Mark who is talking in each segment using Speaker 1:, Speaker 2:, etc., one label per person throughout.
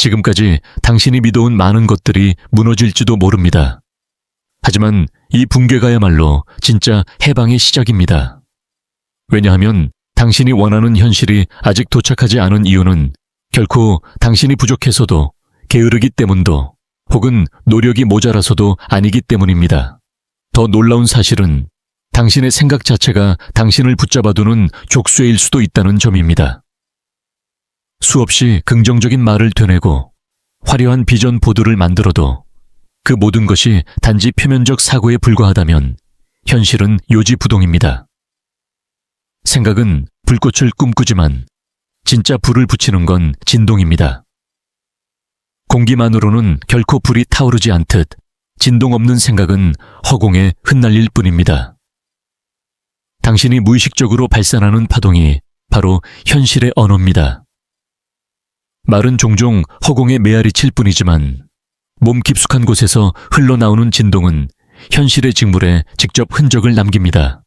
Speaker 1: 지금까지 당신이 믿어온 많은 것들이 무너질지도 모릅니다. 하지만 이 붕괴가야말로 진짜 해방의 시작입니다. 왜냐하면 당신이 원하는 현실이 아직 도착하지 않은 이유는 결코 당신이 부족해서도 게으르기 때문도 혹은 노력이 모자라서도 아니기 때문입니다. 더 놀라운 사실은 당신의 생각 자체가 당신을 붙잡아두는 족쇄일 수도 있다는 점입니다. 수없이 긍정적인 말을 되뇌고 화려한 비전 보도를 만들어도 그 모든 것이 단지 표면적 사고에 불과하다면 현실은 요지부동입니다. 생각은 불꽃을 꿈꾸지만 진짜 불을 붙이는 건 진동입니다. 공기만으로는 결코 불이 타오르지 않듯 진동 없는 생각은 허공에 흩날릴 뿐입니다. 당신이 무의식적으로 발산하는 파동이 바로 현실의 언어입니다. 말은 종종 허공에 메아리칠 뿐이지만 몸 깊숙한 곳에서 흘러나오는 진동은 현실의 직물에 직접 흔적을 남깁니다.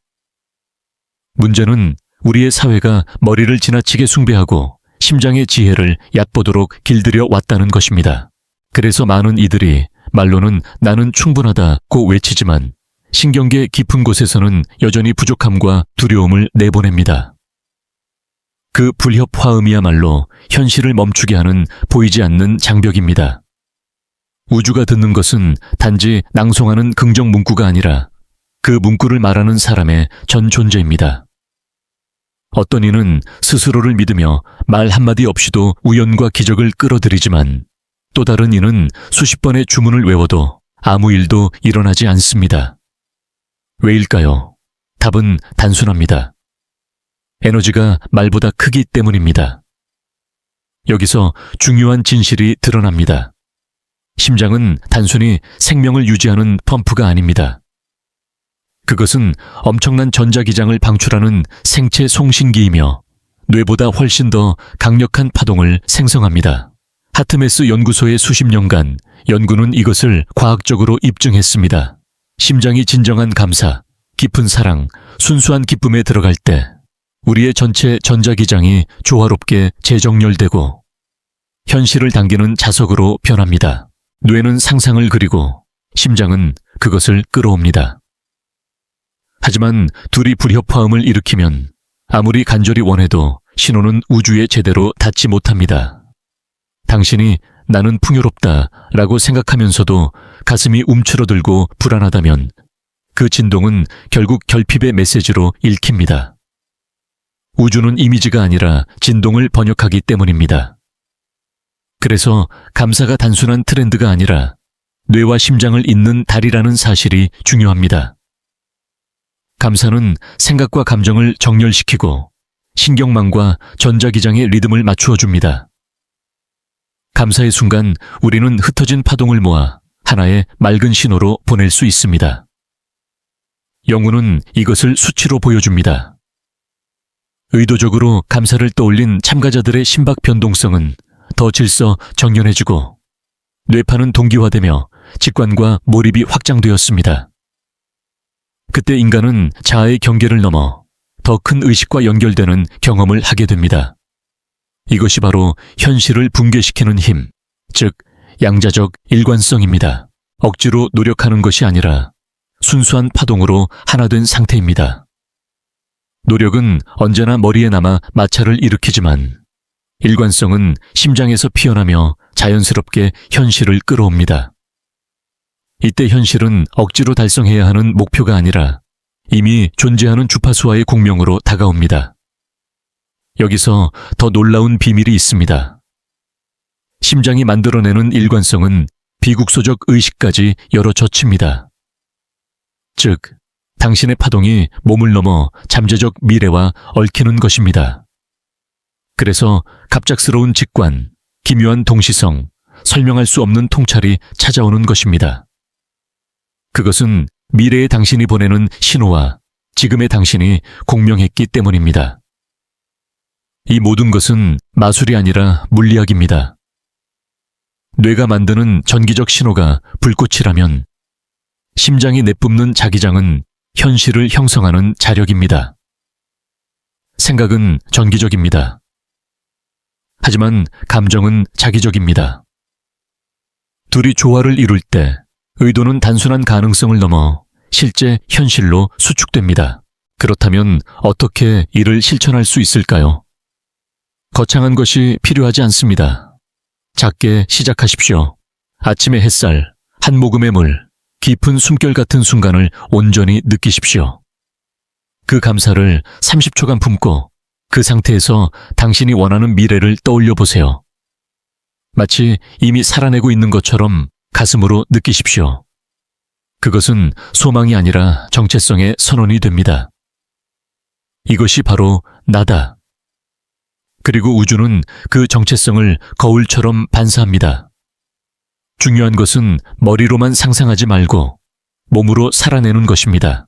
Speaker 1: 문제는 우리의 사회가 머리를 지나치게 숭배하고 심장의 지혜를 얕보도록 길들여 왔다는 것입니다. 그래서 많은 이들이 말로는 나는 충분하다고 외치지만 신경계 깊은 곳에서는 여전히 부족함과 두려움을 내보냅니다. 그 불협화음이야말로 현실을 멈추게 하는 보이지 않는 장벽입니다. 우주가 듣는 것은 단지 낭송하는 긍정 문구가 아니라 그 문구를 말하는 사람의 전 존재입니다. 어떤 이는 스스로를 믿으며 말 한마디 없이도 우연과 기적을 끌어들이지만 또 다른 이는 수십 번의 주문을 외워도 아무 일도 일어나지 않습니다. 왜일까요? 답은 단순합니다. 에너지가 말보다 크기 때문입니다. 여기서 중요한 진실이 드러납니다. 심장은 단순히 생명을 유지하는 펌프가 아닙니다. 그것은 엄청난 전자기장을 방출하는 생체 송신기이며 뇌보다 훨씬 더 강력한 파동을 생성합니다. 하트메스 연구소의 수십 년간 연구는 이것을 과학적으로 입증했습니다. 심장이 진정한 감사, 깊은 사랑, 순수한 기쁨에 들어갈 때 우리의 전체 전자기장이 조화롭게 재정렬되고 현실을 당기는 자석으로 변합니다. 뇌는 상상을 그리고 심장은 그것을 끌어옵니다. 하지만 둘이 불협화음을 일으키면 아무리 간절히 원해도 신호는 우주에 제대로 닿지 못합니다. 당신이 나는 풍요롭다 라고 생각하면서도 가슴이 움츠러들고 불안하다면 그 진동은 결국 결핍의 메시지로 읽힙니다. 우주는 이미지가 아니라 진동을 번역하기 때문입니다. 그래서 감사가 단순한 트렌드가 아니라 뇌와 심장을 잇는 달이라는 사실이 중요합니다. 감사는 생각과 감정을 정렬시키고 신경망과 전자기장의 리듬을 맞추어 줍니다. 감사의 순간 우리는 흩어진 파동을 모아 하나의 맑은 신호로 보낼 수 있습니다. 영혼은 이것을 수치로 보여줍니다. 의도적으로 감사를 떠올린 참가자들의 심박 변동성은 더 질서 정연해지고 뇌파는 동기화되며 직관과 몰입이 확장되었습니다. 그때 인간은 자아의 경계를 넘어 더 큰 의식과 연결되는 경험을 하게 됩니다. 이것이 바로 현실을 붕괴시키는 힘, 즉 양자적 일관성입니다. 억지로 노력하는 것이 아니라 순수한 파동으로 하나 된 상태입니다. 노력은 언제나 머리에 남아 마찰을 일으키지만 일관성은 심장에서 피어나며 자연스럽게 현실을 끌어옵니다. 이때 현실은 억지로 달성해야 하는 목표가 아니라 이미 존재하는 주파수와의 공명으로 다가옵니다. 여기서 더 놀라운 비밀이 있습니다. 심장이 만들어내는 일관성은 비국소적 의식까지 열어젖힙니다. 즉, 당신의 파동이 몸을 넘어 잠재적 미래와 얽히는 것입니다. 그래서 갑작스러운 직관, 기묘한 동시성, 설명할 수 없는 통찰이 찾아오는 것입니다. 그것은 미래의 당신이 보내는 신호와 지금의 당신이 공명했기 때문입니다. 이 모든 것은 마술이 아니라 물리학입니다. 뇌가 만드는 전기적 신호가 불꽃이라면 심장이 내뿜는 자기장은 현실을 형성하는 자력입니다. 생각은 전기적입니다. 하지만 감정은 자기적입니다. 둘이 조화를 이룰 때 의도는 단순한 가능성을 넘어 실제 현실로 수축됩니다. 그렇다면 어떻게 이를 실천할 수 있을까요? 거창한 것이 필요하지 않습니다. 작게 시작하십시오. 아침의 햇살, 한 모금의 물, 깊은 숨결 같은 순간을 온전히 느끼십시오. 그 감사를 30초간 품고 그 상태에서 당신이 원하는 미래를 떠올려 보세요. 마치 이미 살아내고 있는 것처럼 가슴으로 느끼십시오. 그것은 소망이 아니라 정체성의 선언이 됩니다. 이것이 바로 나다. 그리고 우주는 그 정체성을 거울처럼 반사합니다. 중요한 것은 머리로만 상상하지 말고 몸으로 살아내는 것입니다.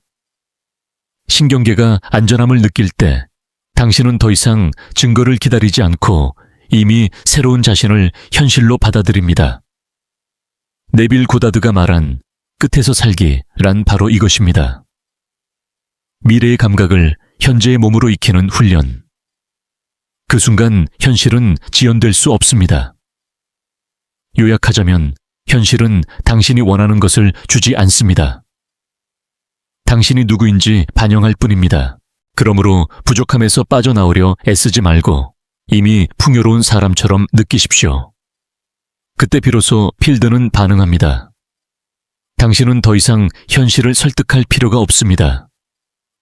Speaker 1: 신경계가 안전함을 느낄 때 당신은 더 이상 증거를 기다리지 않고 이미 새로운 자신을 현실로 받아들입니다. 네빌 고다드가 말한 끝에서 살기란 바로 이것입니다. 미래의 감각을 현재의 몸으로 익히는 훈련. 그 순간 현실은 지연될 수 없습니다. 요약하자면 현실은 당신이 원하는 것을 주지 않습니다. 당신이 누구인지 반영할 뿐입니다. 그러므로 부족함에서 빠져나오려 애쓰지 말고 이미 풍요로운 사람처럼 느끼십시오. 그때 비로소 필드는 반응합니다. 당신은 더 이상 현실을 설득할 필요가 없습니다.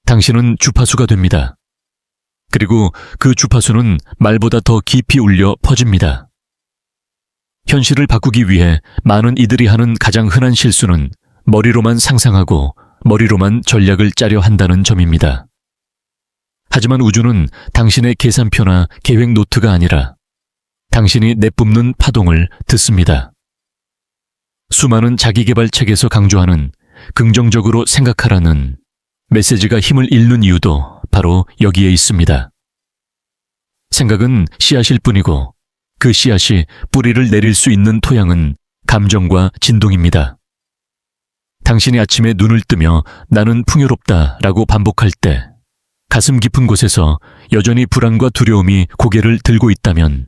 Speaker 1: 당신은 주파수가 됩니다. 그리고 그 주파수는 말보다 더 깊이 울려 퍼집니다. 현실을 바꾸기 위해 많은 이들이 하는 가장 흔한 실수는 머리로만 상상하고 머리로만 전략을 짜려 한다는 점입니다. 하지만 우주는 당신의 계산표나 계획 노트가 아니라 당신이 내뿜는 파동을 듣습니다. 수많은 자기개발 책에서 강조하는 긍정적으로 생각하라는 메시지가 힘을 잃는 이유도 바로 여기에 있습니다. 생각은 씨앗일 뿐이고 그 씨앗이 뿌리를 내릴 수 있는 토양은 감정과 진동입니다. 당신이 아침에 눈을 뜨며 나는 풍요롭다라고 반복할 때 가슴 깊은 곳에서 여전히 불안과 두려움이 고개를 들고 있다면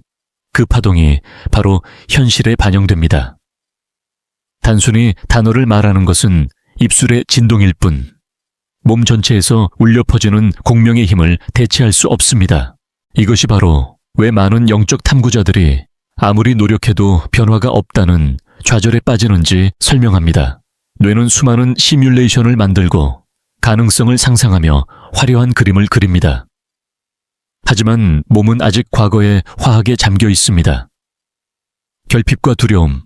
Speaker 1: 그 파동이 바로 현실에 반영됩니다. 단순히 단어를 말하는 것은 입술의 진동일 뿐 몸 전체에서 울려 퍼지는 공명의 힘을 대체할 수 없습니다. 이것이 바로 왜 많은 영적 탐구자들이 아무리 노력해도 변화가 없다는 좌절에 빠지는지 설명합니다. 뇌는 수많은 시뮬레이션을 만들고 가능성을 상상하며 화려한 그림을 그립니다. 하지만 몸은 아직 과거의 화학에 잠겨 있습니다. 결핍과 두려움,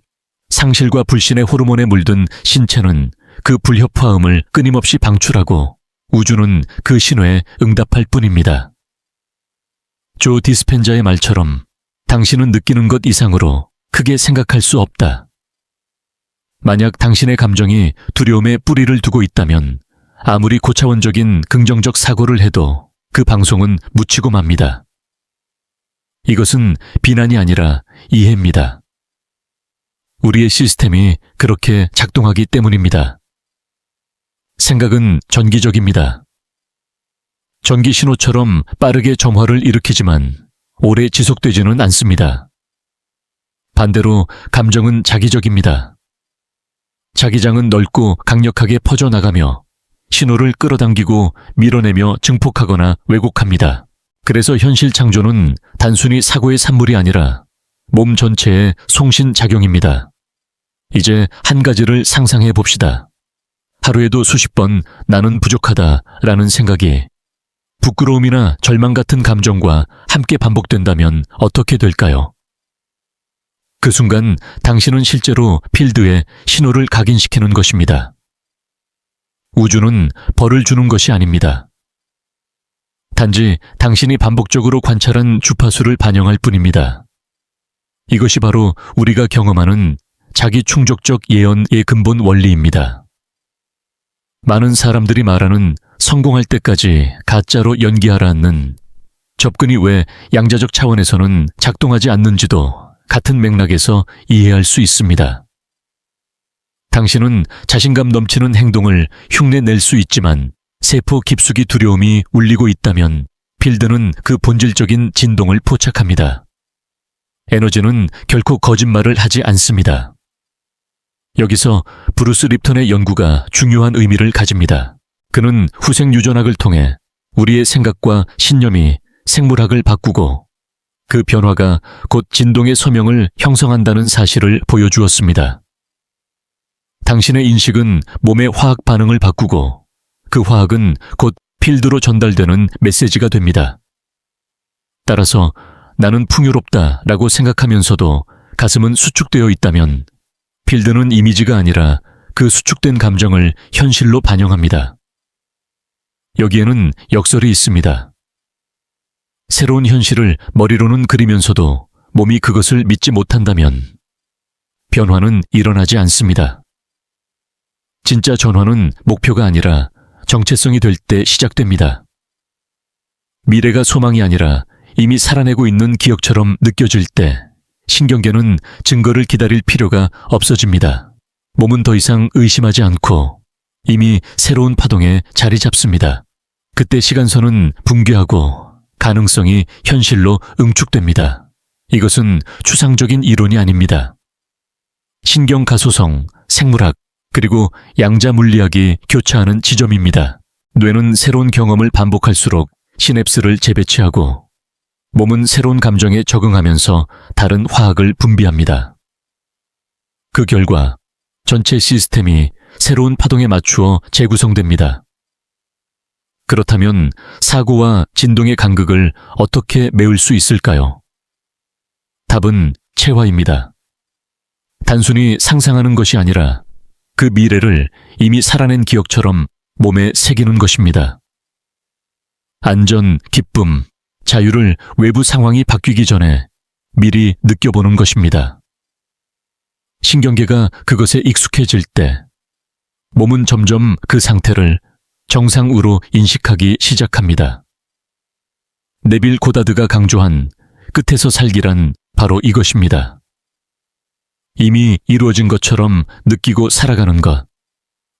Speaker 1: 상실과 불신의 호르몬에 물든 신체는 그 불협화음을 끊임없이 방출하고 우주는 그 신호에 응답할 뿐입니다. 조 디스펜자의 말처럼 당신은 느끼는 것 이상으로 크게 생각할 수 없다. 만약 당신의 감정이 두려움에 뿌리를 두고 있다면 아무리 고차원적인 긍정적 사고를 해도 그 방송은 묻히고 맙니다. 이것은 비난이 아니라 이해입니다. 우리의 시스템이 그렇게 작동하기 때문입니다. 생각은 전기적입니다. 전기 신호처럼 빠르게 점화를 일으키지만 오래 지속되지는 않습니다. 반대로 감정은 자기적입니다. 자기장은 넓고 강력하게 퍼져나가며 신호를 끌어당기고 밀어내며 증폭하거나 왜곡합니다. 그래서 현실 창조는 단순히 사고의 산물이 아니라 몸 전체의 송신작용입니다. 이제 한 가지를 상상해 봅시다. 하루에도 수십 번 나는 부족하다라는 생각이 부끄러움이나 절망 같은 감정과 함께 반복된다면 어떻게 될까요? 그 순간 당신은 실제로 필드에 신호를 각인시키는 것입니다. 우주는 벌을 주는 것이 아닙니다. 단지 당신이 반복적으로 관찰한 주파수를 반영할 뿐입니다. 이것이 바로 우리가 경험하는 자기 충족적 예언의 근본 원리입니다. 많은 사람들이 말하는 성공할 때까지 가짜로 연기하라는 접근이 왜 양자적 차원에서는 작동하지 않는지도 같은 맥락에서 이해할 수 있습니다. 당신은 자신감 넘치는 행동을 흉내낼 수 있지만 세포 깊숙이 두려움이 울리고 있다면 필드는 그 본질적인 진동을 포착합니다. 에너지는 결코 거짓말을 하지 않습니다. 여기서 브루스 립턴의 연구가 중요한 의미를 가집니다. 그는 후생 유전학을 통해 우리의 생각과 신념이 생물학을 바꾸고 그 변화가 곧 진동의 소명을 형성한다는 사실을 보여주었습니다. 당신의 인식은 몸의 화학 반응을 바꾸고 그 화학은 곧 필드로 전달되는 메시지가 됩니다. 따라서 나는 풍요롭다라고 생각하면서도 가슴은 수축되어 있다면 필드는 이미지가 아니라 그 수축된 감정을 현실로 반영합니다. 여기에는 역설이 있습니다. 새로운 현실을 머리로는 그리면서도 몸이 그것을 믿지 못한다면 변화는 일어나지 않습니다. 진짜 전환은 목표가 아니라 정체성이 될 때 시작됩니다. 미래가 소망이 아니라 이미 살아내고 있는 기억처럼 느껴질 때 신경계는 증거를 기다릴 필요가 없어집니다. 몸은 더 이상 의심하지 않고 이미 새로운 파동에 자리 잡습니다. 그때 시간선은 붕괴하고 가능성이 현실로 응축됩니다. 이것은 추상적인 이론이 아닙니다. 신경가소성, 생물학, 그리고 양자 물리학이 교차하는 지점입니다. 뇌는 새로운 경험을 반복할수록 시냅스를 재배치하고 몸은 새로운 감정에 적응하면서 다른 화학을 분비합니다. 그 결과 전체 시스템이 새로운 파동에 맞추어 재구성됩니다. 그렇다면 사고와 진동의 간극을 어떻게 메울 수 있을까요? 답은 체화입니다. 단순히 상상하는 것이 아니라 그 미래를 이미 살아낸 기억처럼 몸에 새기는 것입니다. 안전, 기쁨, 자유를 외부 상황이 바뀌기 전에 미리 느껴보는 것입니다. 신경계가 그것에 익숙해질 때 몸은 점점 그 상태를 정상으로 인식하기 시작합니다. 네빌 고다드가 강조한 끝에서 살기란 바로 이것입니다. 이미 이루어진 것처럼 느끼고 살아가는 것,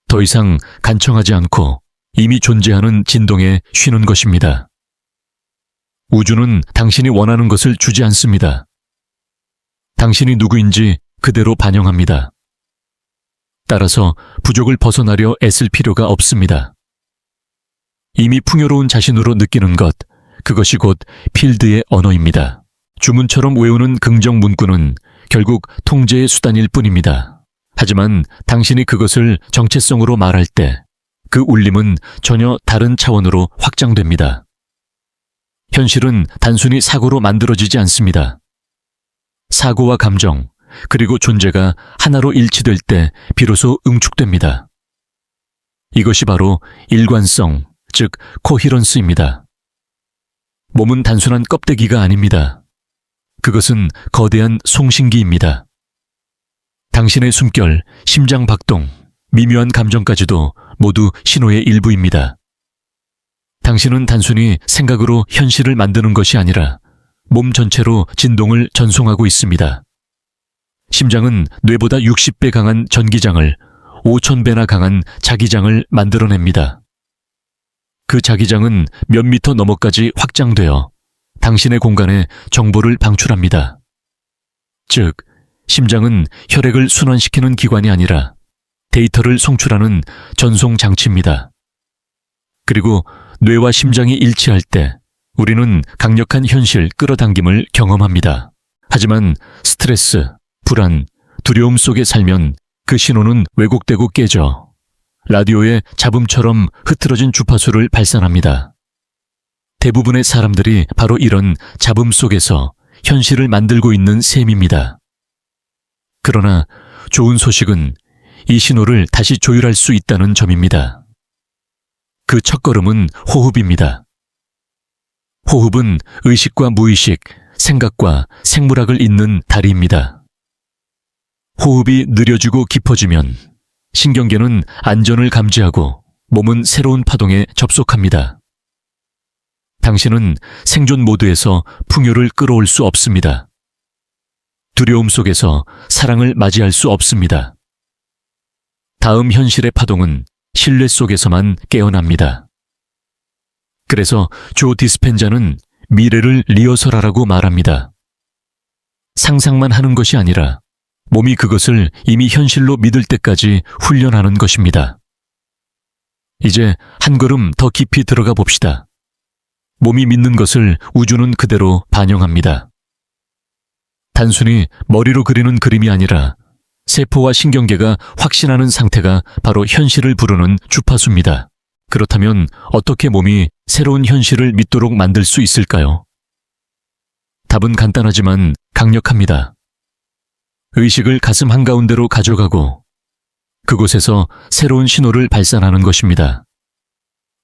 Speaker 1: 더 이상 간청하지 않고 이미 존재하는 진동에 쉬는 것입니다. 우주는 당신이 원하는 것을 주지 않습니다. 당신이 누구인지 그대로 반영합니다. 따라서 부족을 벗어나려 애쓸 필요가 없습니다. 이미 풍요로운 자신으로 느끼는 것, 그것이 곧 필드의 언어입니다. 주문처럼 외우는 긍정 문구는 결국 통제의 수단일 뿐입니다. 하지만 당신이 그것을 정체성으로 말할 때 그 울림은 전혀 다른 차원으로 확장됩니다. 현실은 단순히 사고로 만들어지지 않습니다. 사고와 감정, 그리고 존재가 하나로 일치될 때 비로소 응축됩니다. 이것이 바로 일관성, 즉 코히런스입니다. 몸은 단순한 껍데기가 아닙니다. 그것은 거대한 송신기입니다. 당신의 숨결, 심장 박동, 미묘한 감정까지도 모두 신호의 일부입니다. 당신은 단순히 생각으로 현실을 만드는 것이 아니라 몸 전체로 진동을 전송하고 있습니다. 심장은 뇌보다 60배 강한 전기장을 5,000배나 강한 자기장을 만들어냅니다. 그 자기장은 몇 미터 너머까지 확장되어 당신의 공간에 정보를 방출합니다. 즉, 심장은 혈액을 순환시키는 기관이 아니라 데이터를 송출하는 전송 장치입니다. 그리고 뇌와 심장이 일치할 때 우리는 강력한 현실 끌어당김을 경험합니다. 하지만 스트레스, 불안, 두려움 속에 살면 그 신호는 왜곡되고 깨져 라디오의 잡음처럼 흐트러진 주파수를 발산합니다. 대부분의 사람들이 바로 이런 잡음 속에서 현실을 만들고 있는 셈입니다. 그러나 좋은 소식은 이 신호를 다시 조율할 수 있다는 점입니다. 그 첫걸음은 호흡입니다. 호흡은 의식과 무의식, 생각과 생물학을 잇는 다리입니다. 호흡이 느려지고 깊어지면 신경계는 안전을 감지하고 몸은 새로운 파동에 접속합니다. 당신은 생존 모드에서 풍요를 끌어올 수 없습니다. 두려움 속에서 사랑을 맞이할 수 없습니다. 다음 현실의 파동은 신뢰 속에서만 깨어납니다. 그래서 조 디스펜자는 미래를 리허설하라고 말합니다. 상상만 하는 것이 아니라 몸이 그것을 이미 현실로 믿을 때까지 훈련하는 것입니다. 이제 한 걸음 더 깊이 들어가 봅시다. 몸이 믿는 것을 우주는 그대로 반영합니다. 단순히 머리로 그리는 그림이 아니라 세포와 신경계가 확신하는 상태가 바로 현실을 부르는 주파수입니다. 그렇다면 어떻게 몸이 새로운 현실을 믿도록 만들 수 있을까요? 답은 간단하지만 강력합니다. 의식을 가슴 한가운데로 가져가고 그곳에서 새로운 신호를 발산하는 것입니다.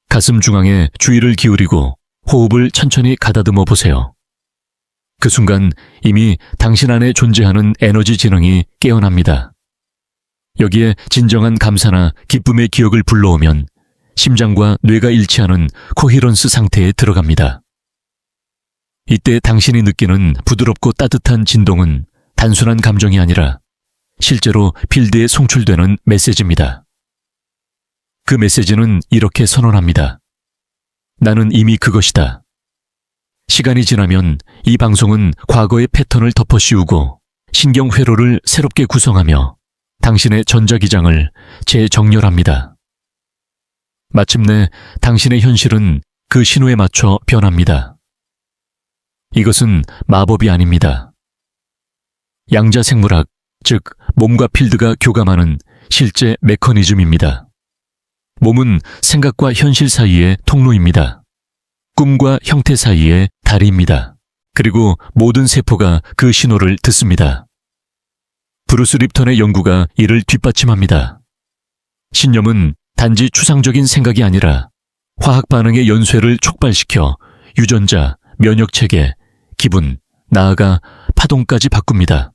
Speaker 1: 가슴 중앙에 주의를 기울이고 호흡을 천천히 가다듬어 보세요. 그 순간 이미 당신 안에 존재하는 에너지 지능이 깨어납니다. 여기에 진정한 감사나 기쁨의 기억을 불러오면 심장과 뇌가 일치하는 코히런스 상태에 들어갑니다. 이때 당신이 느끼는 부드럽고 따뜻한 진동은 단순한 감정이 아니라 실제로 필드에 송출되는 메시지입니다. 그 메시지는 이렇게 선언합니다. 나는 이미 그것이다. 시간이 지나면 이 방송은 과거의 패턴을 덮어씌우고 신경 회로를 새롭게 구성하며 당신의 전자기장을 재정렬합니다. 마침내 당신의 현실은 그 신호에 맞춰 변합니다. 이것은 마법이 아닙니다. 양자생물학, 즉 몸과 필드가 교감하는 실제 메커니즘입니다. 몸은 생각과 현실 사이의 통로입니다. 꿈과 형태 사이의 다리입니다. 그리고 모든 세포가 그 신호를 듣습니다. 브루스 립턴의 연구가 이를 뒷받침합니다. 신념은 단지 추상적인 생각이 아니라 화학 반응의 연쇄를 촉발시켜 유전자, 면역체계, 기분, 나아가 파동까지 바꿉니다.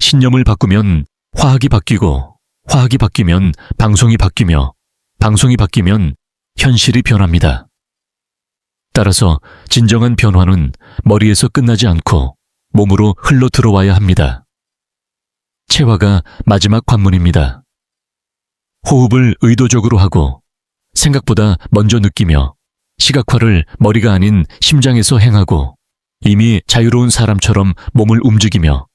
Speaker 1: 신념을 바꾸면 화학이 바뀌고 화학이 바뀌면 방송이 바뀌며 방송이 바뀌면 현실이 변합니다. 따라서 진정한 변화는 머리에서 끝나지 않고 몸으로 흘러 들어와야 합니다. 체화가 마지막 관문입니다. 호흡을 의도적으로 하고 생각보다 먼저 느끼며 시각화를 머리가 아닌 심장에서 행하고 이미 자유로운 사람처럼 몸을 움직이며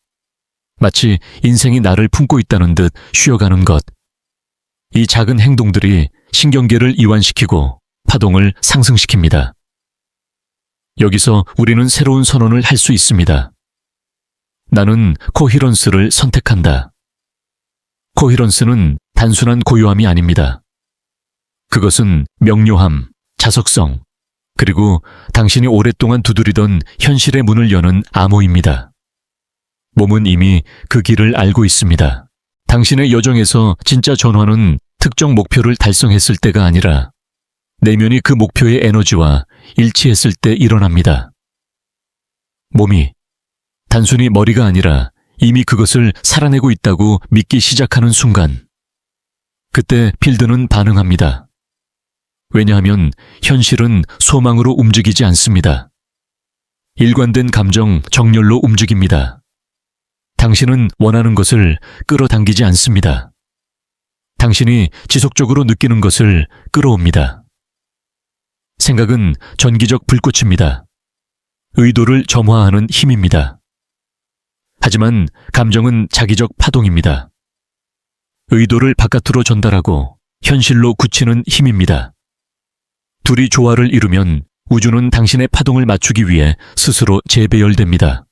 Speaker 1: 마치 인생이 나를 품고 있다는 듯 쉬어가는 것. 이 작은 행동들이 신경계를 이완시키고 파동을 상승시킵니다. 여기서 우리는 새로운 선언을 할 수 있습니다. 나는 코히런스를 선택한다. 코히런스는 단순한 고요함이 아닙니다. 그것은 명료함, 자석성, 그리고 당신이 오랫동안 두드리던 현실의 문을 여는 암호입니다. 몸은 이미 그 길을 알고 있습니다. 당신의 여정에서 진짜 전환은 특정 목표를 달성했을 때가 아니라 내면이 그 목표의 에너지와 일치했을 때 일어납니다. 몸이 단순히 머리가 아니라 이미 그것을 살아내고 있다고 믿기 시작하는 순간, 그때 필드는 반응합니다. 왜냐하면 현실은 소망으로 움직이지 않습니다. 일관된 감정 정렬로 움직입니다. 당신은 원하는 것을 끌어당기지 않습니다. 당신이 지속적으로 느끼는 것을 끌어옵니다. 생각은 전기적 불꽃입니다. 의도를 점화하는 힘입니다. 하지만 감정은 자기적 파동입니다. 의도를 바깥으로 전달하고 현실로 굳히는 힘입니다. 둘이 조화를 이루면 우주는 당신의 파동을 맞추기 위해 스스로 재배열됩니다.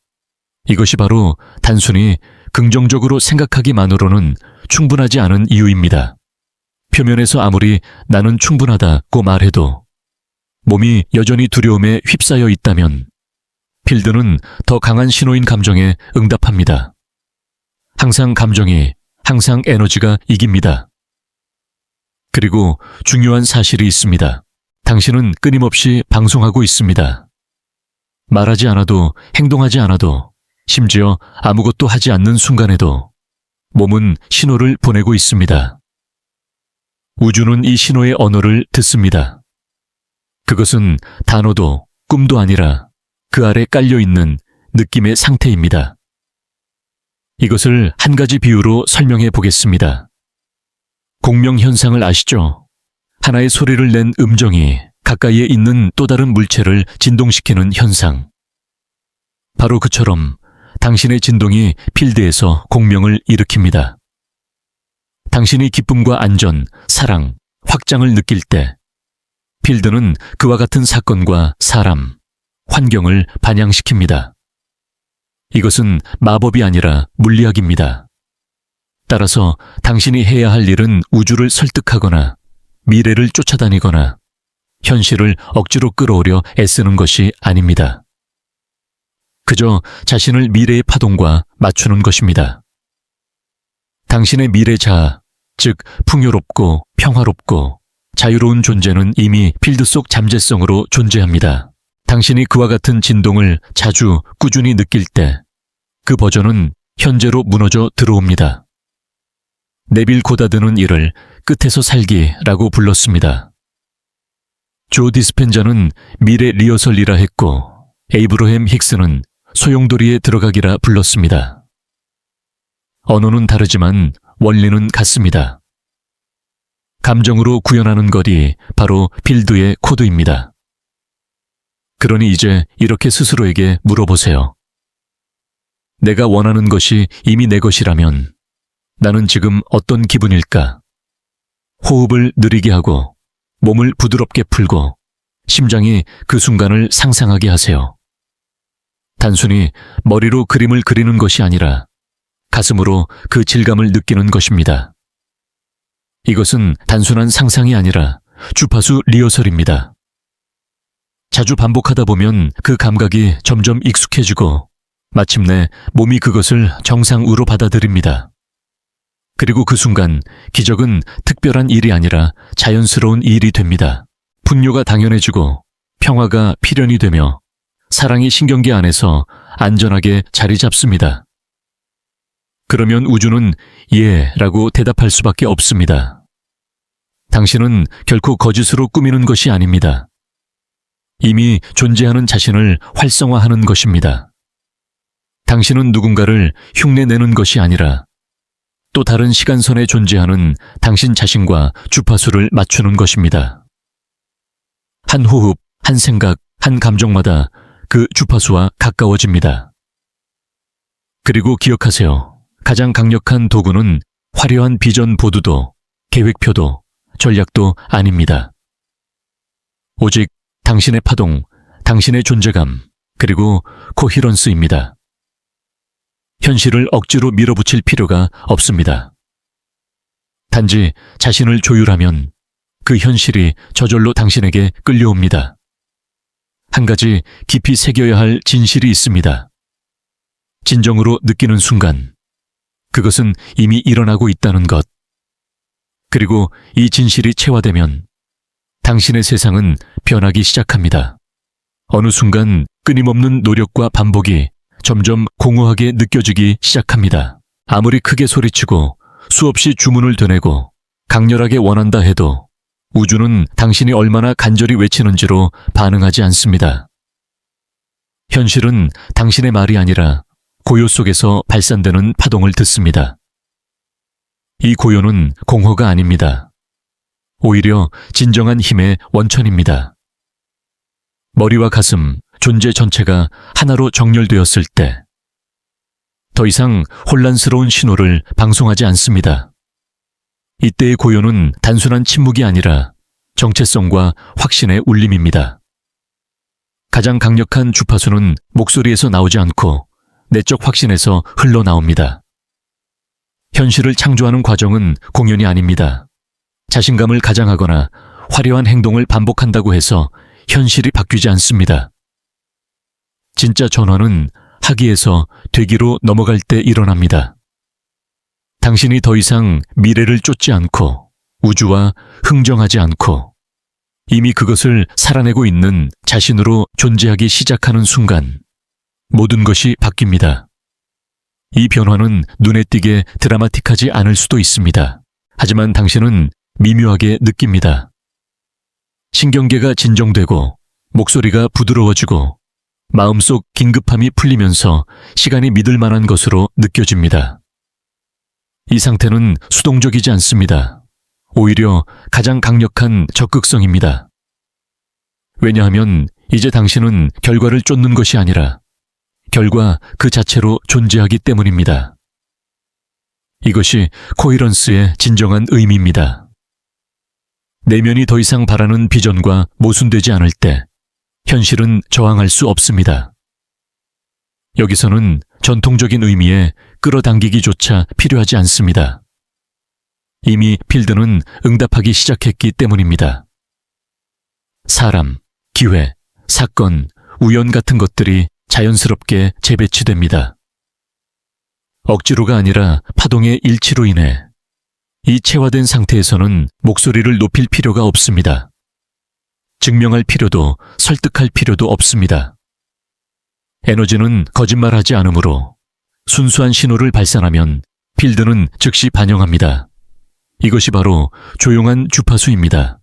Speaker 1: 이것이 바로 단순히 긍정적으로 생각하기만으로는 충분하지 않은 이유입니다. 표면에서 아무리 나는 충분하다고 말해도 몸이 여전히 두려움에 휩싸여 있다면 필드는 더 강한 신호인 감정에 응답합니다. 항상 감정이, 항상 에너지가 이깁니다. 그리고 중요한 사실이 있습니다. 당신은 끊임없이 방송하고 있습니다. 말하지 않아도, 행동하지 않아도, 심지어 아무것도 하지 않는 순간에도 몸은 신호를 보내고 있습니다. 우주는 이 신호의 언어를 듣습니다. 그것은 단어도 꿈도 아니라 그 아래 깔려있는 느낌의 상태입니다. 이것을 한 가지 비유로 설명해 보겠습니다. 공명현상을 아시죠? 하나의 소리를 낸 음정이 가까이에 있는 또 다른 물체를 진동시키는 현상. 바로 그처럼 당신의 진동이 필드에서 공명을 일으킵니다. 당신이 기쁨과 안전, 사랑, 확장을 느낄 때 필드는 그와 같은 사건과 사람, 환경을 반영시킵니다. 이것은 마법이 아니라 물리학입니다. 따라서 당신이 해야 할 일은 우주를 설득하거나 미래를 쫓아다니거나 현실을 억지로 끌어오려 애쓰는 것이 아닙니다. 그저 자신을 미래의 파동과 맞추는 것입니다. 당신의 미래 자아, 즉 풍요롭고 평화롭고 자유로운 존재는 이미 필드 속 잠재성으로 존재합니다. 당신이 그와 같은 진동을 자주 꾸준히 느낄 때 그 버전은 현재로 무너져 들어옵니다. 네빌 고다드는 이를 끝에서 살기라고 불렀습니다. 조 디스펜자는 미래 리허설이라 했고 에이브러햄 힉스는 소용돌이에 들어가기라 불렀습니다. 언어는 다르지만 원리는 같습니다. 감정으로 구현하는 것이 바로 필드의 코드입니다. 그러니 이제 이렇게 스스로에게 물어보세요. 내가 원하는 것이 이미 내 것이라면 나는 지금 어떤 기분일까? 호흡을 느리게 하고 몸을 부드럽게 풀고 심장이 그 순간을 상상하게 하세요. 단순히 머리로 그림을 그리는 것이 아니라 가슴으로 그 질감을 느끼는 것입니다. 이것은 단순한 상상이 아니라 주파수 리허설입니다. 자주 반복하다 보면 그 감각이 점점 익숙해지고 마침내 몸이 그것을 정상으로 받아들입니다. 그리고 그 순간 기적은 특별한 일이 아니라 자연스러운 일이 됩니다. 분뇨가 당연해지고 평화가 필연이 되며 사랑이 신경계 안에서 안전하게 자리 잡습니다. 그러면 우주는 예 라고 대답할 수밖에 없습니다. 당신은 결코 거짓으로 꾸미는 것이 아닙니다. 이미 존재하는 자신을 활성화하는 것입니다. 당신은 누군가를 흉내내는 것이 아니라 또 다른 시간선에 존재하는 당신 자신과 주파수를 맞추는 것입니다. 한 호흡, 한 생각, 한 감정마다 그 주파수와 가까워집니다. 그리고 기억하세요. 가장 강력한 도구는 화려한 비전 보드도, 계획표도, 전략도 아닙니다. 오직 당신의 파동, 당신의 존재감, 그리고 코히런스입니다. 현실을 억지로 밀어붙일 필요가 없습니다. 단지 자신을 조율하면 그 현실이 저절로 당신에게 끌려옵니다. 한 가지 깊이 새겨야 할 진실이 있습니다. 진정으로 느끼는 순간, 그것은 이미 일어나고 있다는 것. 그리고 이 진실이 체화되면 당신의 세상은 변하기 시작합니다. 어느 순간 끊임없는 노력과 반복이 점점 공허하게 느껴지기 시작합니다. 아무리 크게 소리치고 수없이 주문을 되내고 강렬하게 원한다 해도 우주는 당신이 얼마나 간절히 외치는지로 반응하지 않습니다. 현실은 당신의 말이 아니라 고요 속에서 발산되는 파동을 듣습니다. 이 고요는 공허가 아닙니다. 오히려 진정한 힘의 원천입니다. 머리와 가슴, 존재 전체가 하나로 정렬되었을 때 더 이상 혼란스러운 신호를 방송하지 않습니다. 이때의 고요는 단순한 침묵이 아니라 정체성과 확신의 울림입니다. 가장 강력한 주파수는 목소리에서 나오지 않고 내적 확신에서 흘러나옵니다. 현실을 창조하는 과정은 공연이 아닙니다. 자신감을 가장하거나 화려한 행동을 반복한다고 해서 현실이 바뀌지 않습니다. 진짜 전환은 하기에서 되기로 넘어갈 때 일어납니다. 당신이 더 이상 미래를 쫓지 않고 우주와 흥정하지 않고 이미 그것을 살아내고 있는 자신으로 존재하기 시작하는 순간 모든 것이 바뀝니다. 이 변화는 눈에 띄게 드라마틱하지 않을 수도 있습니다. 하지만 당신은 미묘하게 느낍니다. 신경계가 진정되고 목소리가 부드러워지고 마음속 긴급함이 풀리면서 시간이 믿을 만한 것으로 느껴집니다. 이 상태는 수동적이지 않습니다. 오히려 가장 강력한 적극성입니다. 왜냐하면 이제 당신은 결과를 쫓는 것이 아니라 결과 그 자체로 존재하기 때문입니다. 이것이 코헤런스의 진정한 의미입니다. 내면이 더 이상 바라는 비전과 모순되지 않을 때 현실은 저항할 수 없습니다. 여기서는 전통적인 의미의 끌어당기기조차 필요하지 않습니다. 이미 필드는 응답하기 시작했기 때문입니다. 사람, 기회, 사건, 우연 같은 것들이 자연스럽게 재배치됩니다. 억지로가 아니라 파동의 일치로 인해 이 체화된 상태에서는 목소리를 높일 필요가 없습니다. 증명할 필요도 설득할 필요도 없습니다. 에너지는 거짓말하지 않으므로 순수한 신호를 발산하면 필드는 즉시 반영합니다. 이것이 바로 조용한 주파수입니다.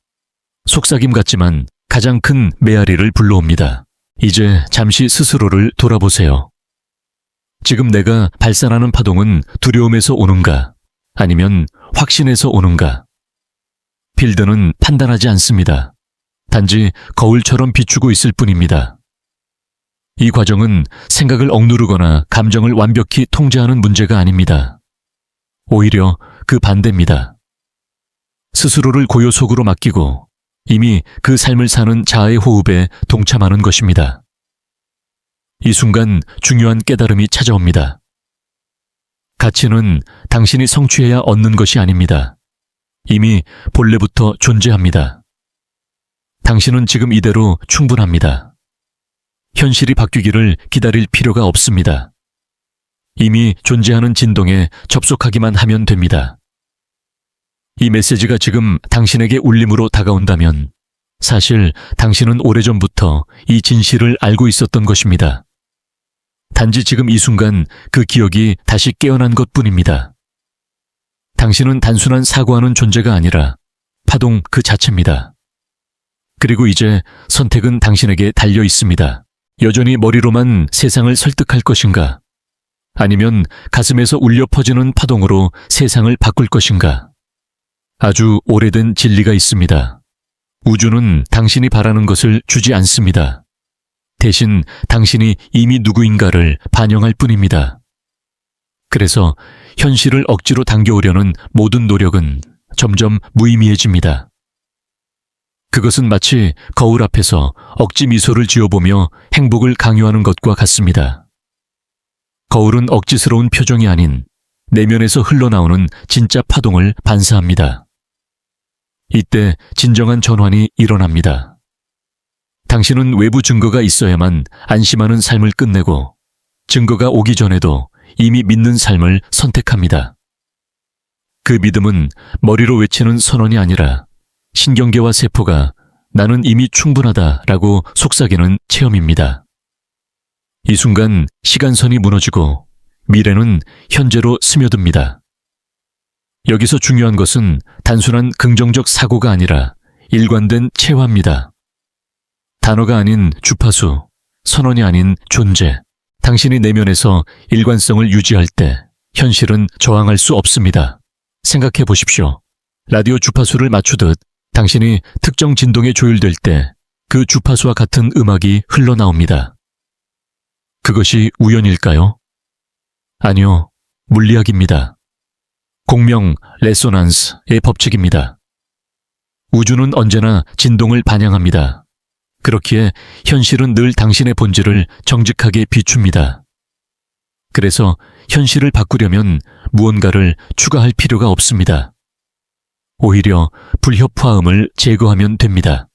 Speaker 1: 속삭임 같지만 가장 큰 메아리를 불러옵니다. 이제 잠시 스스로를 돌아보세요. 지금 내가 발산하는 파동은 두려움에서 오는가? 아니면 확신에서 오는가? 필드는 판단하지 않습니다. 단지 거울처럼 비추고 있을 뿐입니다. 이 과정은 생각을 억누르거나 감정을 완벽히 통제하는 문제가 아닙니다. 오히려 그 반대입니다. 스스로를 고요 속으로 맡기고 이미 그 삶을 사는 자아의 호흡에 동참하는 것입니다. 이 순간 중요한 깨달음이 찾아옵니다. 가치는 당신이 성취해야 얻는 것이 아닙니다. 이미 본래부터 존재합니다. 당신은 지금 이대로 충분합니다. 현실이 바뀌기를 기다릴 필요가 없습니다. 이미 존재하는 진동에 접속하기만 하면 됩니다. 이 메시지가 지금 당신에게 울림으로 다가온다면 사실 당신은 오래전부터 이 진실을 알고 있었던 것입니다. 단지 지금 이 순간 그 기억이 다시 깨어난 것뿐입니다. 당신은 단순한 사고하는 존재가 아니라 파동 그 자체입니다. 그리고 이제 선택은 당신에게 달려 있습니다. 여전히 머리로만 세상을 설득할 것인가? 아니면 가슴에서 울려 퍼지는 파동으로 세상을 바꿀 것인가? 아주 오래된 진리가 있습니다. 우주는 당신이 바라는 것을 주지 않습니다. 대신 당신이 이미 누구인가를 반영할 뿐입니다. 그래서 현실을 억지로 당겨오려는 모든 노력은 점점 무의미해집니다. 그것은 마치 거울 앞에서 억지 미소를 지어보며 행복을 강요하는 것과 같습니다. 거울은 억지스러운 표정이 아닌 내면에서 흘러나오는 진짜 파동을 반사합니다. 이때 진정한 전환이 일어납니다. 당신은 외부 증거가 있어야만 안심하는 삶을 끝내고 증거가 오기 전에도 이미 믿는 삶을 선택합니다. 그 믿음은 머리로 외치는 선언이 아니라 신경계와 세포가 나는 이미 충분하다라고 속삭이는 체험입니다. 이 순간 시간선이 무너지고 미래는 현재로 스며듭니다. 여기서 중요한 것은 단순한 긍정적 사고가 아니라 일관된 체화입니다. 단어가 아닌 주파수, 선언이 아닌 존재. 당신이 내면에서 일관성을 유지할 때 현실은 저항할 수 없습니다. 생각해 보십시오. 라디오 주파수를 맞추듯 당신이 특정 진동에 조율될 때 그 주파수와 같은 음악이 흘러나옵니다. 그것이 우연일까요? 아니요, 물리학입니다. 공명 레소난스의 법칙입니다. 우주는 언제나 진동을 반영합니다. 그렇기에 현실은 늘 당신의 본질을 정직하게 비춥니다. 그래서 현실을 바꾸려면 무언가를 추가할 필요가 없습니다. 오히려 불협화음을 제거하면 됩니다.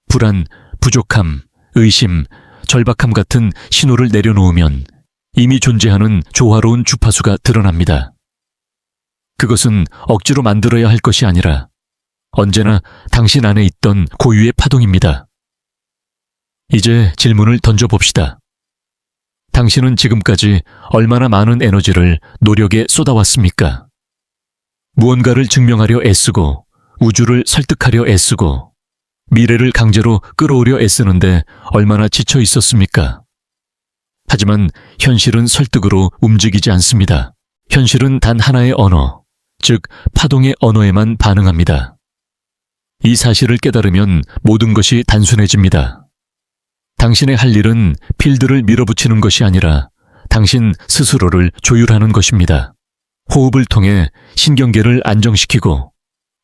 Speaker 1: 불안, 부족함, 의심, 절박함 같은 신호를 내려놓으면 이미 존재하는 조화로운 주파수가 드러납니다. 그것은 억지로 만들어야 할 것이 아니라 언제나 당신 안에 있던 고유의 파동입니다. 이제 질문을 던져봅시다. 당신은 지금까지 얼마나 많은 에너지를 노력에 쏟아왔습니까? 무언가를 증명하려 애쓰고 우주를 설득하려 애쓰고 미래를 강제로 끌어오려 애쓰는데 얼마나 지쳐 있었습니까? 하지만 현실은 설득으로 움직이지 않습니다. 현실은 단 하나의 언어, 즉 파동의 언어에만 반응합니다. 이 사실을 깨달으면 모든 것이 단순해집니다. 당신의 할 일은 필드를 밀어붙이는 것이 아니라 당신 스스로를 조율하는 것입니다. 호흡을 통해 신경계를 안정시키고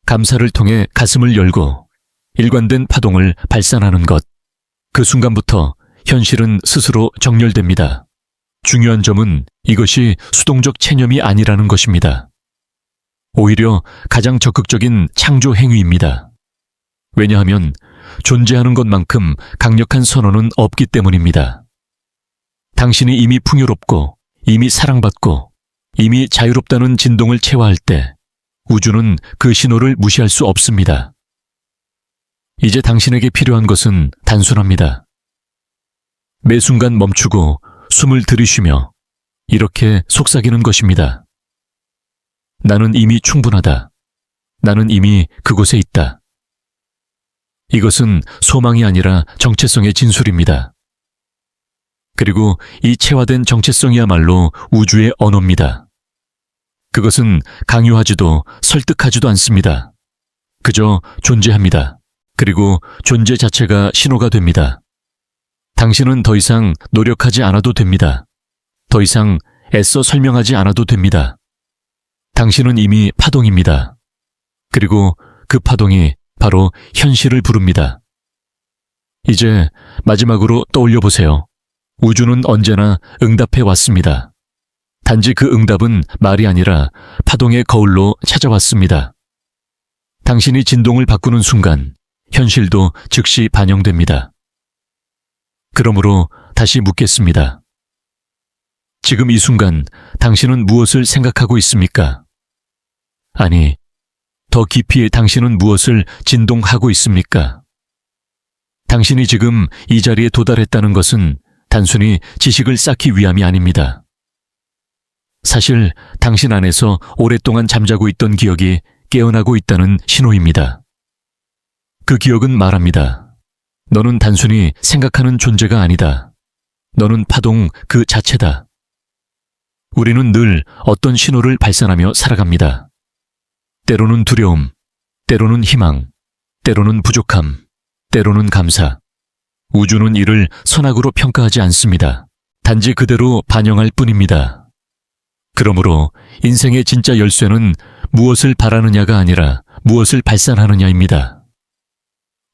Speaker 1: 감사를 통해 가슴을 열고 일관된 파동을 발산하는 것. 그 순간부터 현실은 스스로 정렬됩니다. 중요한 점은 이것이 수동적 체념이 아니라는 것입니다. 오히려 가장 적극적인 창조 행위입니다. 왜냐하면 존재하는 것만큼 강력한 선언은 없기 때문입니다. 당신이 이미 풍요롭고 이미 사랑받고 이미 자유롭다는 진동을 체화할 때 우주는 그 신호를 무시할 수 없습니다. 이제 당신에게 필요한 것은 단순합니다. 매 순간 멈추고 숨을 들이쉬며 이렇게 속삭이는 것입니다. 나는 이미 충분하다. 나는 이미 그곳에 있다. 이것은 소망이 아니라 정체성의 진술입니다. 그리고 이 체화된 정체성이야말로 우주의 언어입니다. 그것은 강요하지도 설득하지도 않습니다. 그저 존재합니다. 그리고 존재 자체가 신호가 됩니다. 당신은 더 이상 노력하지 않아도 됩니다. 더 이상 애써 설명하지 않아도 됩니다. 당신은 이미 파동입니다. 그리고 그 파동이 바로 현실을 부릅니다. 이제 마지막으로 떠올려 보세요. 우주는 언제나 응답해 왔습니다. 단지 그 응답은 말이 아니라 파동의 거울로 찾아왔습니다. 당신이 진동을 바꾸는 순간 현실도 즉시 반영됩니다. 그러므로 다시 묻겠습니다. 지금 이 순간 당신은 무엇을 생각하고 있습니까? 아니, 더 깊이 당신은 무엇을 진동하고 있습니까? 당신이 지금 이 자리에 도달했다는 것은 단순히 지식을 쌓기 위함이 아닙니다. 사실 당신 안에서 오랫동안 잠자고 있던 기억이 깨어나고 있다는 신호입니다. 그 기억은 말합니다. 너는 단순히 생각하는 존재가 아니다. 너는 파동 그 자체다. 우리는 늘 어떤 신호를 발산하며 살아갑니다. 때로는 두려움, 때로는 희망, 때로는 부족함, 때로는 감사. 우주는 이를 선악으로 평가하지 않습니다. 단지 그대로 반영할 뿐입니다. 그러므로 인생의 진짜 열쇠는 무엇을 바라느냐가 아니라 무엇을 발산하느냐입니다.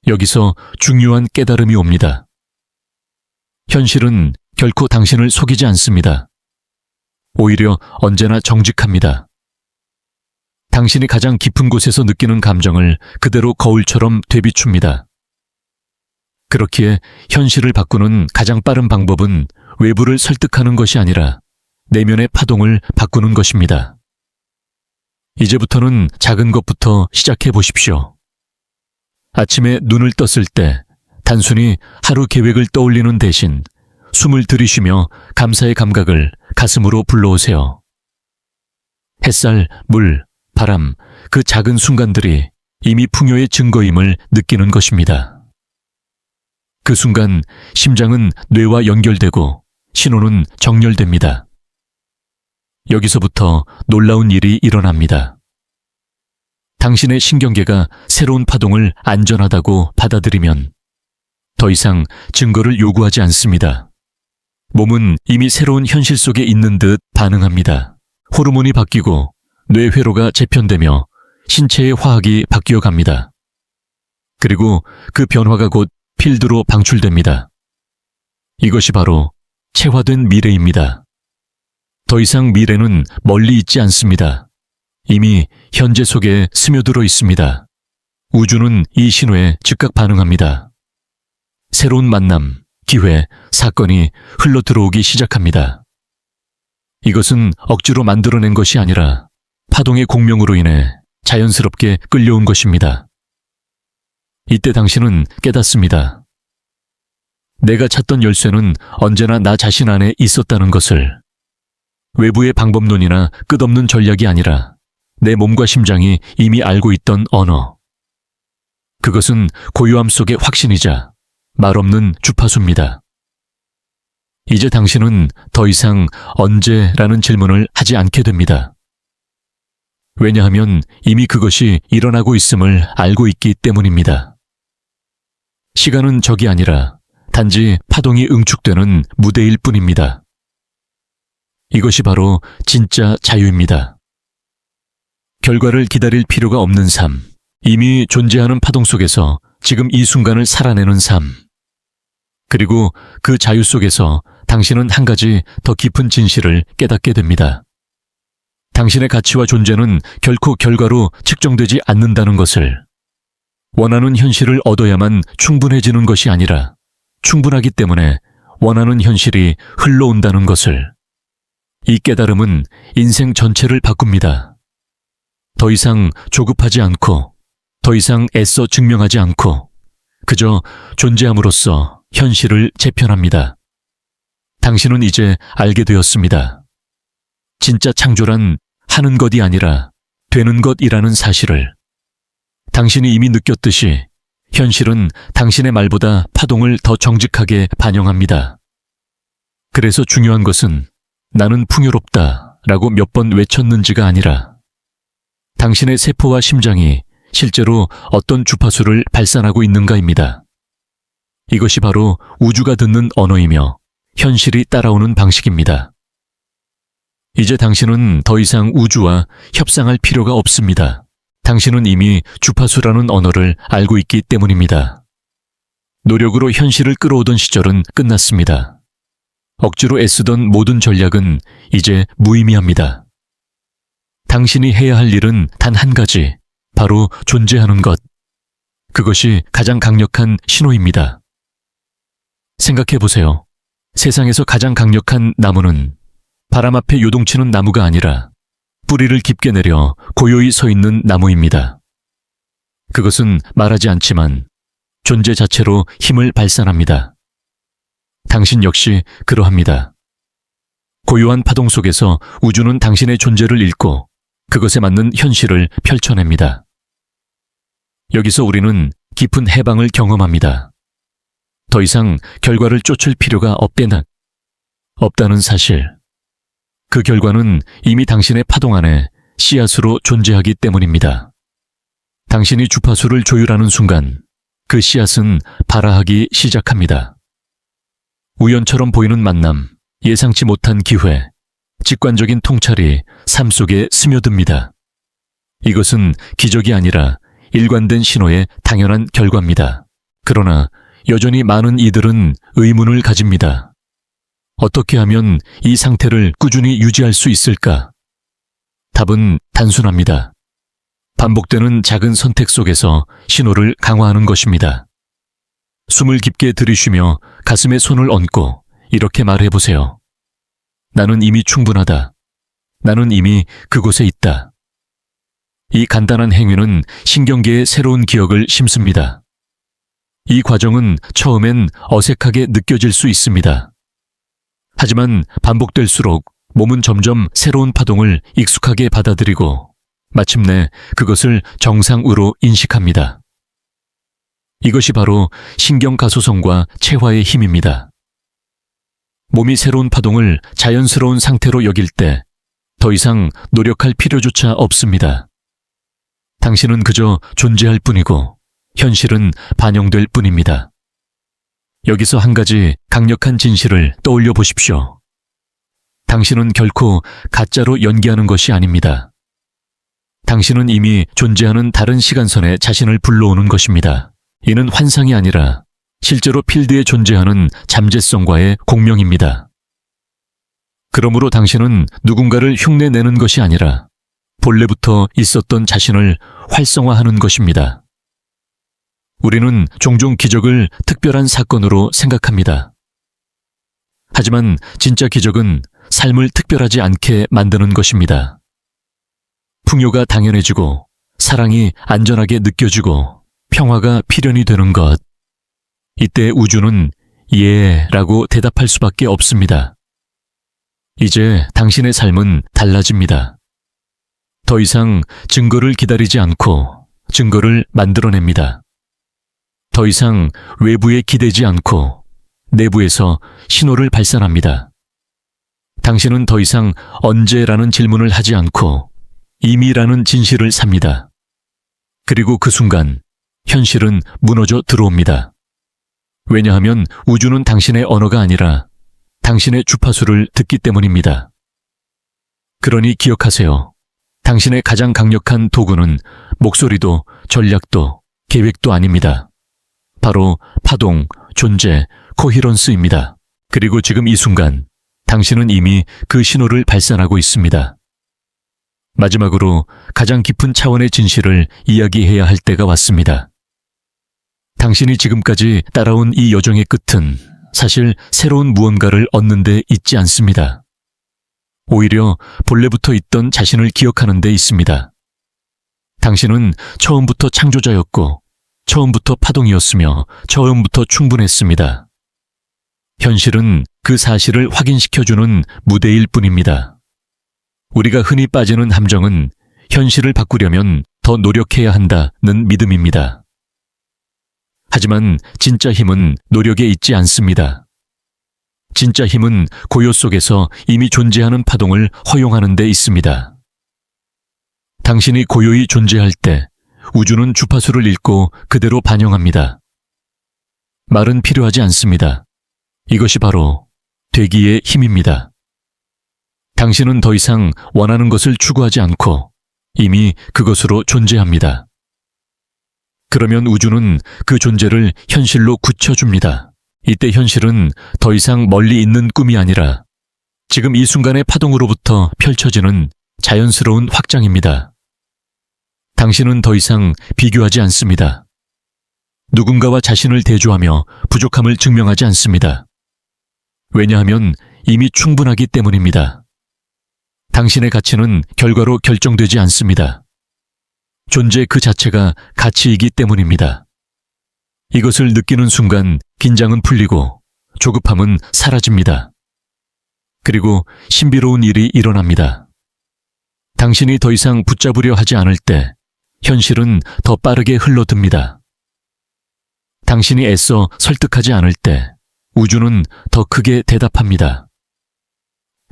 Speaker 1: 여기서 중요한 깨달음이 옵니다. 현실은 결코 당신을 속이지 않습니다. 오히려 언제나 정직합니다. 당신이 가장 깊은 곳에서 느끼는 감정을 그대로 거울처럼 되비춥니다. 그렇기에 현실을 바꾸는 가장 빠른 방법은 외부를 설득하는 것이 아니라 내면의 파동을 바꾸는 것입니다. 이제부터는 작은 것부터 시작해 보십시오. 아침에 눈을 떴을 때 단순히 하루 계획을 떠올리는 대신 숨을 들이쉬며 감사의 감각을 가슴으로 불러오세요. 햇살, 물, 바람, 그 작은 순간들이 이미 풍요의 증거임을 느끼는 것입니다. 그 순간 심장은 뇌와 연결되고 신호는 정렬됩니다. 여기서부터 놀라운 일이 일어납니다. 당신의 신경계가 새로운 파동을 안전하다고 받아들이면 더 이상 증거를 요구하지 않습니다. 몸은 이미 새로운 현실 속에 있는 듯 반응합니다. 호르몬이 바뀌고 뇌회로가 재편되며 신체의 화학이 바뀌어 갑니다. 그리고 그 변화가 곧 필드로 방출됩니다. 이것이 바로 체화된 미래입니다. 더 이상 미래는 멀리 있지 않습니다. 이미 현재 속에 스며들어 있습니다. 우주는 이 신호에 즉각 반응합니다. 새로운 만남, 기회, 사건이 흘러 들어오기 시작합니다. 이것은 억지로 만들어낸 것이 아니라 파동의 공명으로 인해 자연스럽게 끌려온 것입니다. 이때 당신은 깨닫습니다. 내가 찾던 열쇠는 언제나 나 자신 안에 있었다는 것을. 외부의 방법론이나 끝없는 전략이 아니라 내 몸과 심장이 이미 알고 있던 언어. 그것은 고요함 속의 확신이자 말없는 주파수입니다. 이제 당신은 더 이상 언제라는 질문을 하지 않게 됩니다. 왜냐하면 이미 그것이 일어나고 있음을 알고 있기 때문입니다. 시간은 적이 아니라 단지 파동이 응축되는 무대일 뿐입니다. 이것이 바로 진짜 자유입니다. 결과를 기다릴 필요가 없는 삶, 이미 존재하는 파동 속에서 지금 이 순간을 살아내는 삶. 그리고 그 자유 속에서 당신은 한 가지 더 깊은 진실을 깨닫게 됩니다. 당신의 가치와 존재는 결코 결과로 측정되지 않는다는 것을, 원하는 현실을 얻어야만 충분해지는 것이 아니라 충분하기 때문에 원하는 현실이 흘러온다는 것을. 이 깨달음은 인생 전체를 바꿉니다. 더 이상 조급하지 않고, 더 이상 애써 증명하지 않고, 그저 존재함으로써 현실을 재편합니다. 당신은 이제 알게 되었습니다. 진짜 창조란 하는 것이 아니라 되는 것이라는 사실을. 당신이 이미 느꼈듯이 현실은 당신의 말보다 파동을 더 정직하게 반영합니다. 그래서 중요한 것은 나는 풍요롭다 라고 몇 번 외쳤는지가 아니라 당신의 세포와 심장이 실제로 어떤 주파수를 발산하고 있는가입니다. 이것이 바로 우주가 듣는 언어이며 현실이 따라오는 방식입니다. 이제 당신은 더 이상 우주와 협상할 필요가 없습니다. 당신은 이미 주파수라는 언어를 알고 있기 때문입니다. 노력으로 현실을 끌어오던 시절은 끝났습니다. 억지로 애쓰던 모든 전략은 이제 무의미합니다. 당신이 해야 할 일은 단 한 가지, 바로 존재하는 것. 그것이 가장 강력한 신호입니다. 생각해 보세요. 세상에서 가장 강력한 나무는 바람 앞에 요동치는 나무가 아니라 뿌리를 깊게 내려 고요히 서 있는 나무입니다. 그것은 말하지 않지만 존재 자체로 힘을 발산합니다. 당신 역시 그러합니다. 고요한 파동 속에서 우주는 당신의 존재를 읽고 그것에 맞는 현실을 펼쳐냅니다. 여기서 우리는 깊은 해방을 경험합니다. 더 이상 결과를 쫓을 필요가 없다는 사실. 그 결과는 이미 당신의 파동 안에 씨앗으로 존재하기 때문입니다. 당신이 주파수를 조율하는 순간 그 씨앗은 발아하기 시작합니다. 우연처럼 보이는 만남, 예상치 못한 기회, 직관적인 통찰이 삶 속에 스며듭니다. 이것은 기적이 아니라 일관된 신호의 당연한 결과입니다. 그러나 여전히 많은 이들은 의문을 가집니다. 어떻게 하면 이 상태를 꾸준히 유지할 수 있을까? 답은 단순합니다. 반복되는 작은 선택 속에서 신호를 강화하는 것입니다. 숨을 깊게 들이쉬며 가슴에 손을 얹고 이렇게 말해보세요. 나는 이미 충분하다. 나는 이미 그곳에 있다. 이 간단한 행위는 신경계에 새로운 기억을 심습니다. 이 과정은 처음엔 어색하게 느껴질 수 있습니다. 하지만 반복될수록 몸은 점점 새로운 파동을 익숙하게 받아들이고 마침내 그것을 정상으로 인식합니다. 이것이 바로 신경가소성과 체화의 힘입니다. 몸이 새로운 파동을 자연스러운 상태로 여길 때 더 이상 노력할 필요조차 없습니다. 당신은 그저 존재할 뿐이고 현실은 반영될 뿐입니다. 여기서 한 가지 강력한 진실을 떠올려 보십시오. 당신은 결코 가짜로 연기하는 것이 아닙니다. 당신은 이미 존재하는 다른 시간선에 자신을 불러오는 것입니다. 이는 환상이 아니라 실제로 필드에 존재하는 잠재성과의 공명입니다. 그러므로 당신은 누군가를 흉내내는 것이 아니라 본래부터 있었던 자신을 활성화하는 것입니다. 우리는 종종 기적을 특별한 사건으로 생각합니다. 하지만 진짜 기적은 삶을 특별하지 않게 만드는 것입니다. 풍요가 당연해지고 사랑이 안전하게 느껴지고 평화가 필연이 되는 것. 이때 우주는 예 라고 대답할 수밖에 없습니다. 이제 당신의 삶은 달라집니다. 더 이상 증거를 기다리지 않고 증거를 만들어냅니다. 더 이상 외부에 기대지 않고 내부에서 신호를 발산합니다. 당신은 더 이상 언제라는 질문을 하지 않고 이미라는 진실을 삽니다. 그리고 그 순간 현실은 무너져 들어옵니다. 왜냐하면 우주는 당신의 언어가 아니라 당신의 주파수를 듣기 때문입니다. 그러니 기억하세요. 당신의 가장 강력한 도구는 목소리도 전략도 계획도 아닙니다. 바로 파동, 존재, 코히런스입니다. 그리고 지금 이 순간 당신은 이미 그 신호를 발산하고 있습니다. 마지막으로 가장 깊은 차원의 진실을 이야기해야 할 때가 왔습니다. 당신이 지금까지 따라온 이 여정의 끝은 사실 새로운 무언가를 얻는 데 있지 않습니다. 오히려 본래부터 있던 자신을 기억하는 데 있습니다. 당신은 처음부터 창조자였고 처음부터 파동이었으며 처음부터 충분했습니다. 현실은 그 사실을 확인시켜주는 무대일 뿐입니다. 우리가 흔히 빠지는 함정은 현실을 바꾸려면 더 노력해야 한다는 믿음입니다. 하지만 진짜 힘은 노력에 있지 않습니다. 진짜 힘은 고요 속에서 이미 존재하는 파동을 허용하는 데 있습니다. 당신이 고요히 존재할 때 우주는 주파수를 읽고 그대로 반영합니다. 말은 필요하지 않습니다. 이것이 바로 되기의 힘입니다. 당신은 더 이상 원하는 것을 추구하지 않고 이미 그것으로 존재합니다. 그러면 우주는 그 존재를 현실로 굳혀줍니다. 이때 현실은 더 이상 멀리 있는 꿈이 아니라 지금 이 순간의 파동으로부터 펼쳐지는 자연스러운 확장입니다. 당신은 더 이상 비교하지 않습니다. 누군가와 자신을 대조하며 부족함을 증명하지 않습니다. 왜냐하면 이미 충분하기 때문입니다. 당신의 가치는 결과로 결정되지 않습니다. 존재 그 자체가 가치이기 때문입니다. 이것을 느끼는 순간 긴장은 풀리고 조급함은 사라집니다. 그리고 신비로운 일이 일어납니다. 당신이 더 이상 붙잡으려 하지 않을 때 현실은 더 빠르게 흘러듭니다. 당신이 애써 설득하지 않을 때 우주는 더 크게 대답합니다.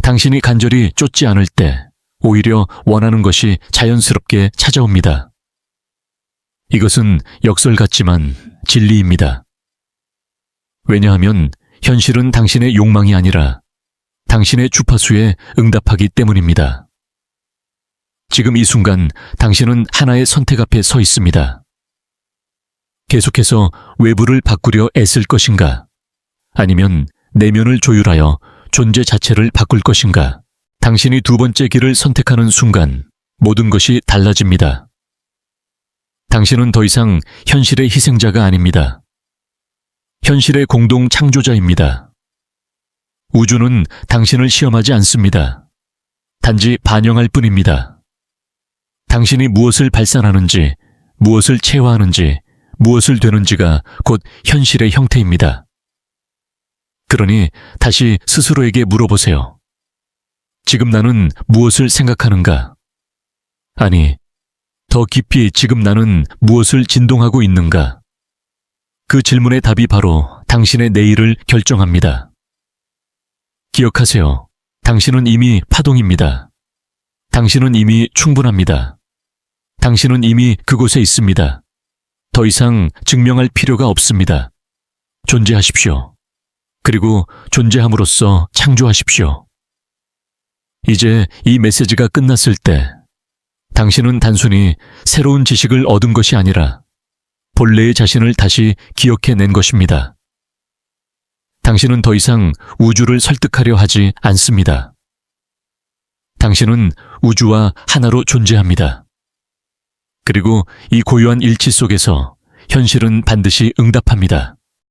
Speaker 1: 당신이 간절히 쫓지 않을 때 오히려 원하는 것이 자연스럽게 찾아옵니다. 이것은 역설 같지만 진리입니다. 왜냐하면 현실은 당신의 욕망이 아니라 당신의 주파수에 응답하기 때문입니다. 지금 이 순간 당신은 하나의 선택 앞에 서 있습니다. 계속해서 외부를 바꾸려 애쓸 것인가? 아니면 내면을 조율하여 존재 자체를 바꿀 것인가? 당신이 두 번째 길을 선택하는 순간 모든 것이 달라집니다. 당신은 더 이상 현실의 희생자가 아닙니다. 현실의 공동 창조자입니다. 우주는 당신을 시험하지 않습니다. 단지 반영할 뿐입니다. 당신이 무엇을 발산하는지, 무엇을 체화하는지, 무엇을 되는지가 곧 현실의 형태입니다. 그러니 다시 스스로에게 물어보세요. 지금 나는 무엇을 생각하는가? 아니, 더 깊이 지금 나는 무엇을 진동하고 있는가? 그 질문의 답이 바로 당신의 내일을 결정합니다. 기억하세요. 당신은 이미 파동입니다. 당신은 이미 충분합니다. 당신은 이미 그곳에 있습니다. 더 이상 증명할 필요가 없습니다. 존재하십시오. 그리고 존재함으로써 창조하십시오. 이제 이 메시지가 끝났을 때 당신은 단순히 새로운 지식을 얻은 것이 아니라 본래의 자신을 다시 기억해낸 것입니다. 당신은 더 이상 우주를 설득하려 하지 않습니다. 당신은 우주와 하나로 존재합니다. 그리고 이 고요한 일치 속에서 현실은 반드시 응답합니다.